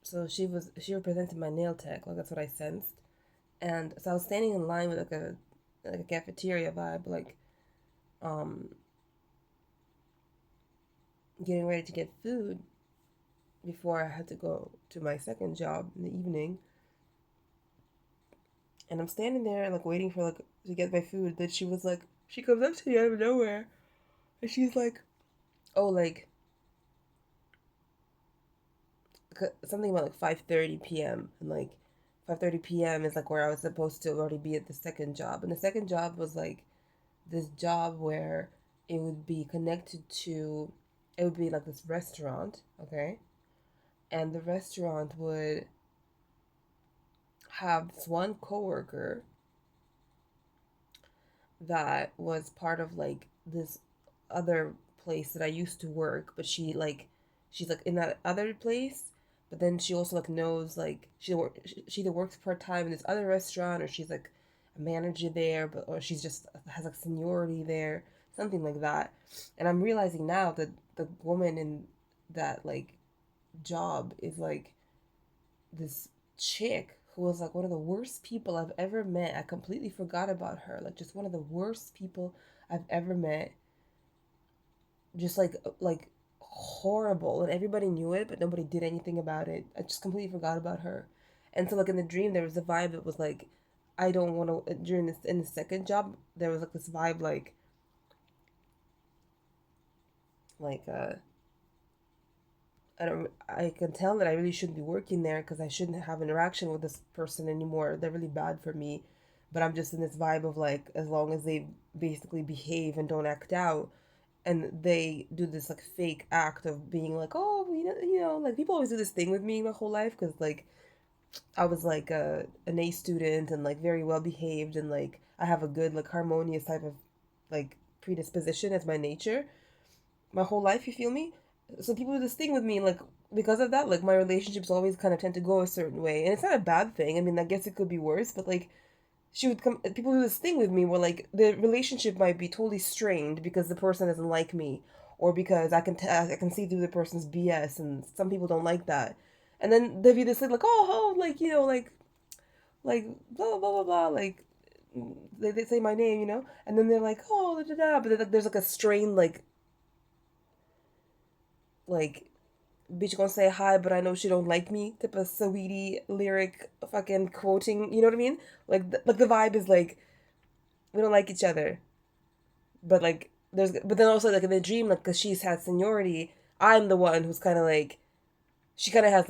so she represented my nail tech, like that's what I sensed. And so I was standing in line with like a cafeteria vibe, like um getting ready to get food before I had to go to my second job in the evening. And I'm standing there like waiting for like to get my food. Then she was like, she comes up to me out of nowhere, and she's like, "Oh, like something about like 5:30 p.m." and like 5:30 p.m. is like where I was supposed to already be at the second job. And the second job was like this job where it would be connected to, it would be like this restaurant, okay? And the restaurant would have this one coworker that was part of like this other place that I used to work, but she's like in that other place, but then she also like knows like she either works part time in this other restaurant or she's like a manager there, but or she's just has like seniority there, something like that. And I'm realizing now that the woman in that like job is like this chick who was like one of the worst people I've ever met. I completely forgot about her. Like just one of the worst people I've ever met. Just like horrible, and everybody knew it, but nobody did anything about it. I just completely forgot about her. And so like in the dream there was a vibe that was like I don't want to during this in the second job there was like this vibe like I can tell that I really shouldn't be working there because I shouldn't have interaction with this person anymore. They're really bad for me. But I'm just in this vibe of like as long as they basically behave and don't act out and they do this like fake act of being like, "Oh, like people always do this thing with me my whole life because like I was like an A student and like very well behaved and like I have a good like harmonious type of like predisposition as my nature my whole life, you feel me? So people do this thing with me, like because of that, like my relationships always kind of tend to go a certain way, and it's not a bad thing. I mean, I guess it could be worse, but like she would come, people do this thing with me where like the relationship might be totally strained because the person doesn't like me, or because I can see through the person's BS, and some people don't like that, and then they'll be this like oh like like blah blah blah blah like they say my name, and then they're like oh da, da, da. But then, like, there's like a strained like bitch gonna say hi, but I know she don't like me type of sweetie lyric fucking quoting. You know what I mean? Like the vibe is like we don't like each other, but like but then also like in the dream, like because she's had seniority, I'm the one who's kind of like she kind of has like